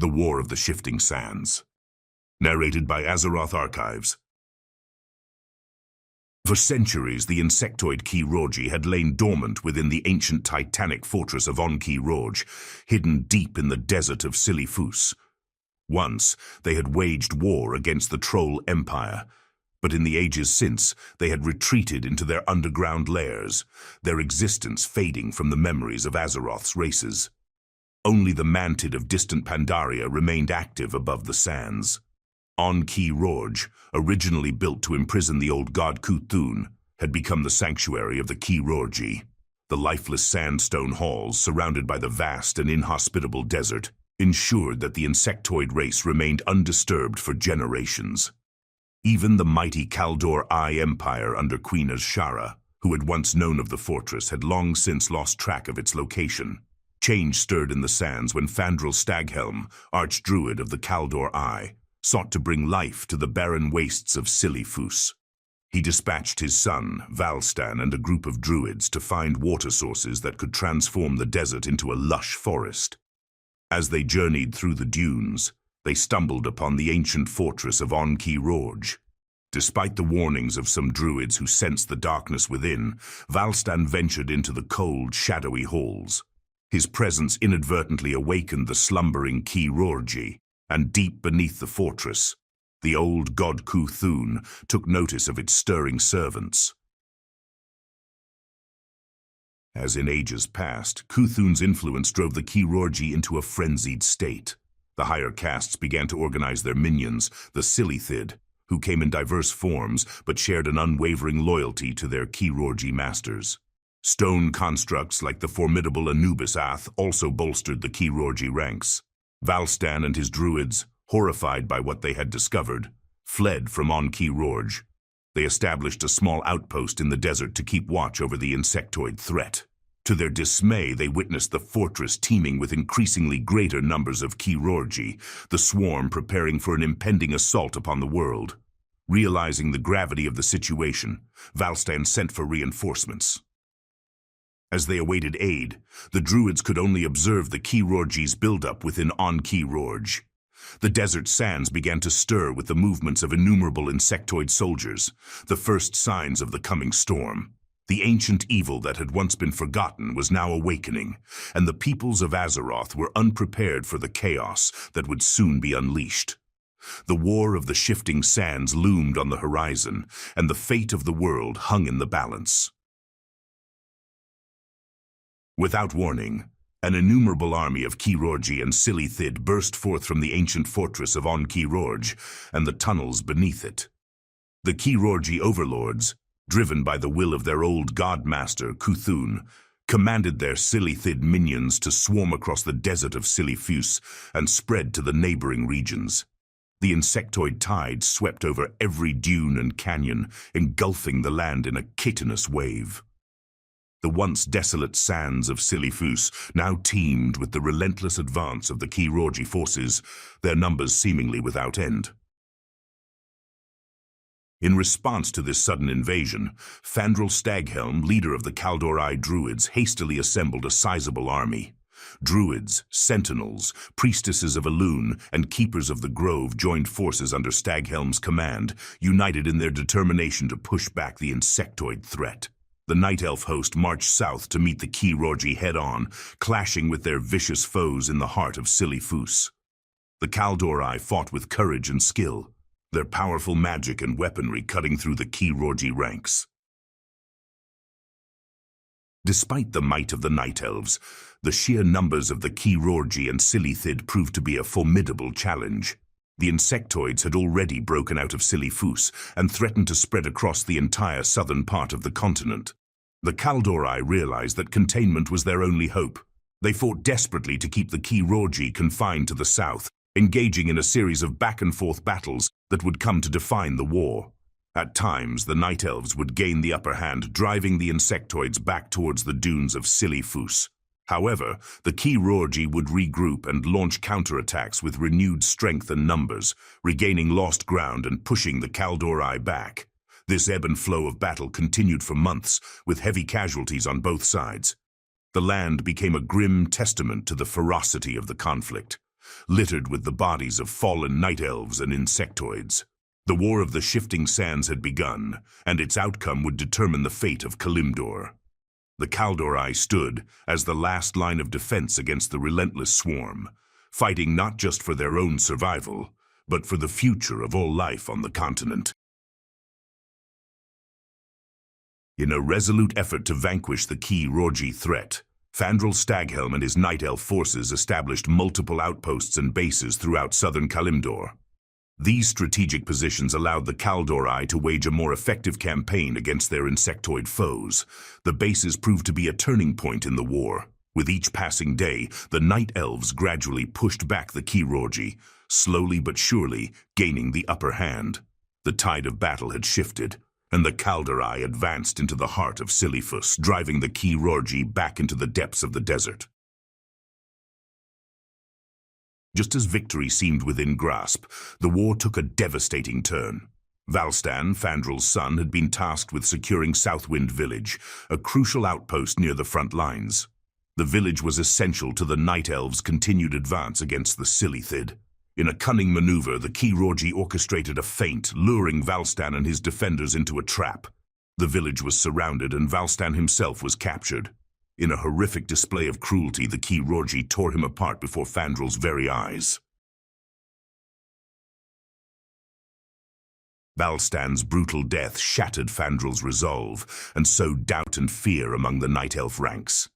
The War of the Shifting Sands. Narrated by Azeroth Archives. For centuries, the insectoid Qiraji had lain dormant within the ancient titanic fortress of Ahn'Qiraj, hidden deep in the desert of Silithus. Once, they had waged war against the Troll Empire, but in the ages since, they had retreated into their underground lairs, their existence fading from the memories of Azeroth's races. Only the mantid of distant Pandaria remained active above the sands. Ahn'Qiraj, originally built to imprison the old god Cthulhu, had become the sanctuary of the Qiraji. The lifeless sandstone halls, surrounded by the vast and inhospitable desert, ensured that the insectoid race remained undisturbed for generations. Even the mighty Kaldorei Empire under Queen Ossiran, who had once known of the fortress, had long since lost track of its location. Change stirred in the sands when Fandral Staghelm, archdruid of the Kaldorei, sought to bring life to the barren wastes of Silithus. He dispatched his son, Valstan, and a group of druids to find water sources that could transform the desert into a lush forest. As they journeyed through the dunes, they stumbled upon the ancient fortress of Ahn'Qiraj. Despite the warnings of some druids who sensed the darkness within, Valstan ventured into the cold, shadowy halls. His presence inadvertently awakened the slumbering Qiraji, and deep beneath the fortress, the old god Cthulhu took notice of its stirring servants. As in ages past, Cthulhu's influence drove the Qiraji into a frenzied state. The higher castes began to organize their minions, the silithid, who came in diverse forms but shared an unwavering loyalty to their Qiraji masters. Stone constructs like the formidable Anubis Ath also bolstered the Qiraji ranks. Valstan and his druids, horrified by what they had discovered, fled from Ahn'Qiraj. They established a small outpost in the desert to keep watch over the insectoid threat. To their dismay, they witnessed the fortress teeming with increasingly greater numbers of Qiraji, the swarm preparing for an impending assault upon the world. Realizing the gravity of the situation, Valstan sent for reinforcements. As they awaited aid, the druids could only observe the Qiraji's buildup within Ahn'Qiraj. The desert sands began to stir with the movements of innumerable insectoid soldiers, the first signs of the coming storm. The ancient evil that had once been forgotten was now awakening, and the peoples of Azeroth were unprepared for the chaos that would soon be unleashed. The war of the shifting sands loomed on the horizon, and the fate of the world hung in the balance. Without warning, an innumerable army of Qiraji and silithid burst forth from the ancient fortress of Ahn'Qiraj and the tunnels beneath it. The Qiraji overlords, driven by the will of their old godmaster Cthulhu, commanded their silithid minions to swarm across the desert of Silithus and spread to the neighboring regions. The insectoid tide swept over every dune and canyon, engulfing the land in a chitinous wave. The once desolate sands of Silithus now teemed with the relentless advance of the Qiraji forces, their numbers seemingly without end. In response to this sudden invasion, Fandral Staghelm, leader of the Kaldorei druids, hastily assembled a sizable army. Druids, sentinels, priestesses of Elune, and keepers of the grove joined forces under Staghelm's command, united in their determination to push back the insectoid threat. The Night Elf host marched south to meet the Qiraji head-on, clashing with their vicious foes in the heart of Silithus. The Kaldorei fought with courage and skill, their powerful magic and weaponry cutting through the Qiraji ranks. Despite the might of the Night Elves, the sheer numbers of the Qiraji and silithid proved to be a formidable challenge. The insectoids had already broken out of Silithus and threatened to spread across the entire southern part of the continent. The Kaldorei realized that containment was their only hope. They fought desperately to keep the Qiraji confined to the south, engaging in a series of back-and-forth battles that would come to define the war. At times, the Night Elves would gain the upper hand, driving the insectoids back towards the dunes of Silithus. However, the Qiraji would regroup and launch counterattacks with renewed strength and numbers, regaining lost ground and pushing the Kaldorei back. This ebb and flow of battle continued for months, with heavy casualties on both sides. The land became a grim testament to the ferocity of the conflict. littered with the bodies of fallen night elves and insectoids. The War of the Shifting Sands had begun, and its outcome would determine the fate of Kalimdor. The Kaldorei stood as the last line of defense against the relentless swarm, fighting not just for their own survival, but for the future of all life on the continent. In a resolute effort to vanquish the Qiraji threat, Fandral Staghelm and his Night Elf forces established multiple outposts and bases throughout southern Kalimdor. These strategic positions allowed the Kaldorei to wage a more effective campaign against their insectoid foes. The bases proved to be a turning point in the war. With each passing day, the Night Elves gradually pushed back the Qiraji, slowly but surely gaining the upper hand. The tide of battle had shifted, and the Kaldorei advanced into the heart of Silithus, driving the Qiraji back into the depths of the desert. Just as victory seemed within grasp, the war took a devastating turn. Valstan, Fandral's son, had been tasked with securing Southwind village, a crucial outpost near the front lines. The village was essential to the Night Elves' continued advance against the silithid. In a cunning maneuver, the Qiraji orchestrated a feint, luring Valstan and his defenders into a trap. The village was surrounded and Valstan himself was captured. In a horrific display of cruelty, the Qiraji tore him apart before Fandral's very eyes. Valstan's brutal death shattered Fandral's resolve and sowed doubt and fear among the Night Elf ranks.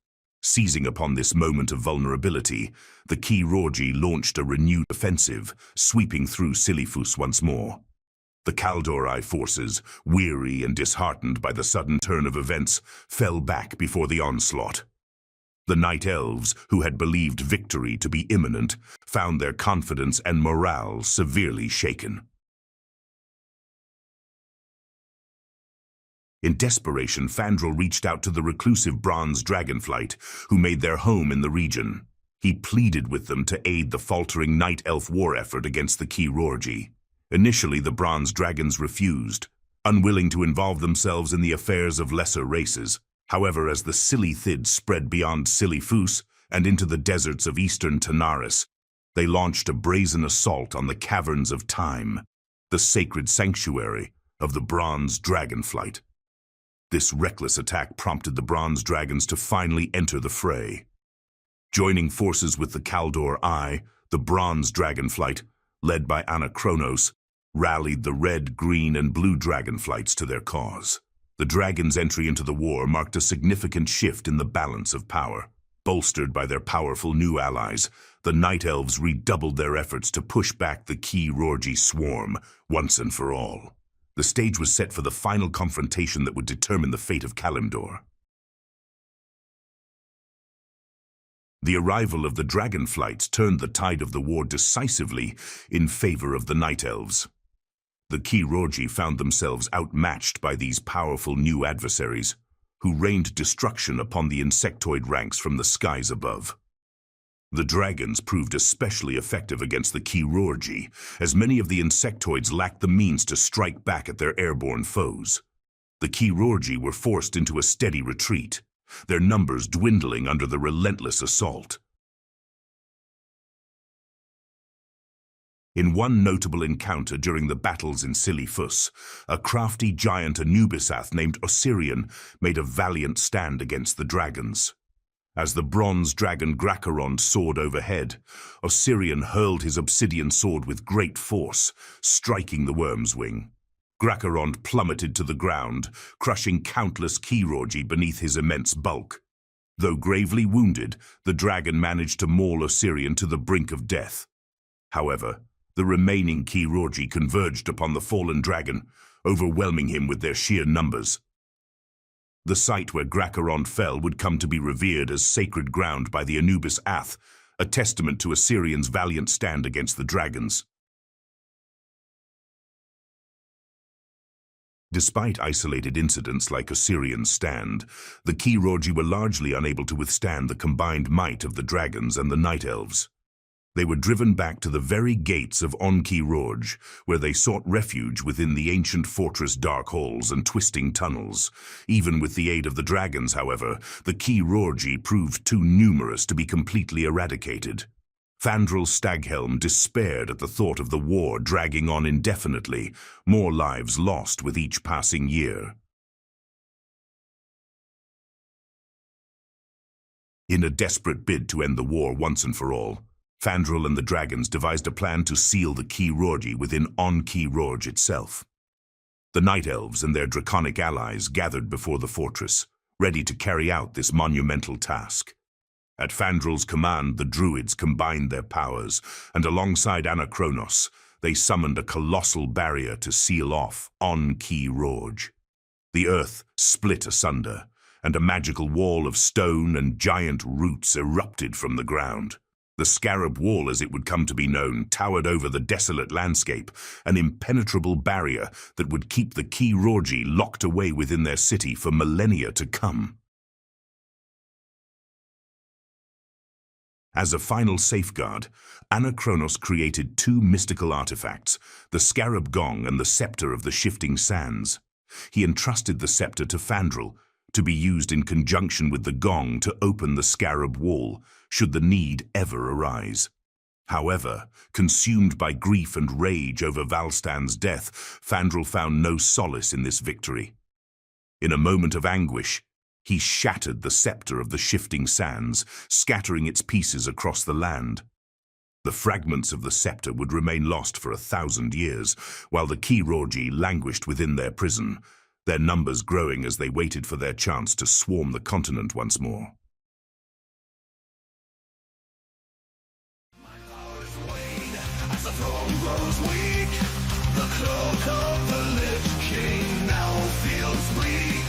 Seizing upon this moment of vulnerability, the Qiraji launched a renewed offensive, sweeping through Silithus once more. The Kaldorei forces, weary and disheartened by the sudden turn of events, fell back before the onslaught. The Night Elves, who had believed victory to be imminent, found their confidence and morale severely shaken. In desperation, Fandral reached out to the reclusive bronze dragonflight, who made their home in the region. He pleaded with them to aid the faltering Night Elf war effort against the Qiraji. Initially, the bronze dragons refused, unwilling to involve themselves in the affairs of lesser races. However, as the silithid spread beyond Silithus and into the deserts of eastern Tanaris, they launched a brazen assault on the caverns of time, the sacred sanctuary of the bronze dragonflight. This reckless attack prompted the bronze dragons to finally enter the fray. Joining forces with the Kaldorei, the bronze dragonflight, led by Ahn'Qiraj, rallied the red, green, and blue dragonflights to their cause. The dragons' entry into the war marked a significant shift in the balance of power. Bolstered by their powerful new allies, the Night Elves redoubled their efforts to push back the Qiraji swarm once and for all. The stage was set for the final confrontation that would determine the fate of Kalimdor. The arrival of the dragonflights turned the tide of the war decisively in favor of the Night Elves. The Qiraji found themselves outmatched by these powerful new adversaries, who rained destruction upon the insectoid ranks from the skies above. The dragons proved especially effective against the Qiraji, as many of the insectoids lacked the means to strike back at their airborne foes. The Qiraji were forced into a steady retreat, their numbers dwindling under the relentless assault. In one notable encounter during the battles in Silithus, a crafty giant Anubisath named Ossiran made a valiant stand against the dragons. As the bronze dragon Grakarond soared overhead, Ossiran hurled his obsidian sword with great force, striking the worm's wing. Grakarond plummeted to the ground, crushing countless Qiraji beneath his immense bulk. Though gravely wounded, the dragon managed to maul Ossiran to the brink of death. However, the remaining Qiraji converged upon the fallen dragon, overwhelming him with their sheer numbers. The site where Grakarond fell would come to be revered as sacred ground by the Anubisath, a testament to Ossiran's valiant stand against the dragons. Despite isolated incidents like Ossiran's stand, the Qiraji were largely unable to withstand the combined might of the dragons and the Night Elves. They were driven back to the very gates of Ahn'Qiraj, where they sought refuge within the ancient fortress dark halls and twisting tunnels. Even with the aid of the dragons, however, the Qiraji proved too numerous to be completely eradicated. Fandral Staghelm despaired at the thought of the war dragging on indefinitely, more lives lost with each passing year. In a desperate bid to end the war once and for all, Fandral and the dragons devised a plan to seal the Qiraji within Ahn'Qiraj itself. The Night Elves and their draconic allies gathered before the fortress, ready to carry out this monumental task. At Fandral's command, the Druids combined their powers, and alongside Ahn'Qiraj, they summoned a colossal barrier to seal off Ahn'Qiraj. The earth split asunder, and a magical wall of stone and giant roots erupted from the ground. The Scarab Wall, as it would come to be known, towered over the desolate landscape, an impenetrable barrier that would keep the Qiraji locked away within their city for millennia to come. As a final safeguard, Ahn'Qiraj created two mystical artifacts, the Scarab Gong and the Scepter of the Shifting Sands. He entrusted the scepter to Fandral, to be used in conjunction with the gong to open the Scarab Wall, should the need ever arise. However, consumed by grief and rage over Valstan's death, Fandral found no solace in this victory. In a moment of anguish, he shattered the Scepter of the Shifting Sands, scattering its pieces across the land. The fragments of the scepter would remain lost for 1,000 years, while the Qiraji languished within their prison, their numbers growing as they waited for their chance to swarm the continent once more. My powers wane as the throne grows weak. The cloak of the Lich King now feels bleak.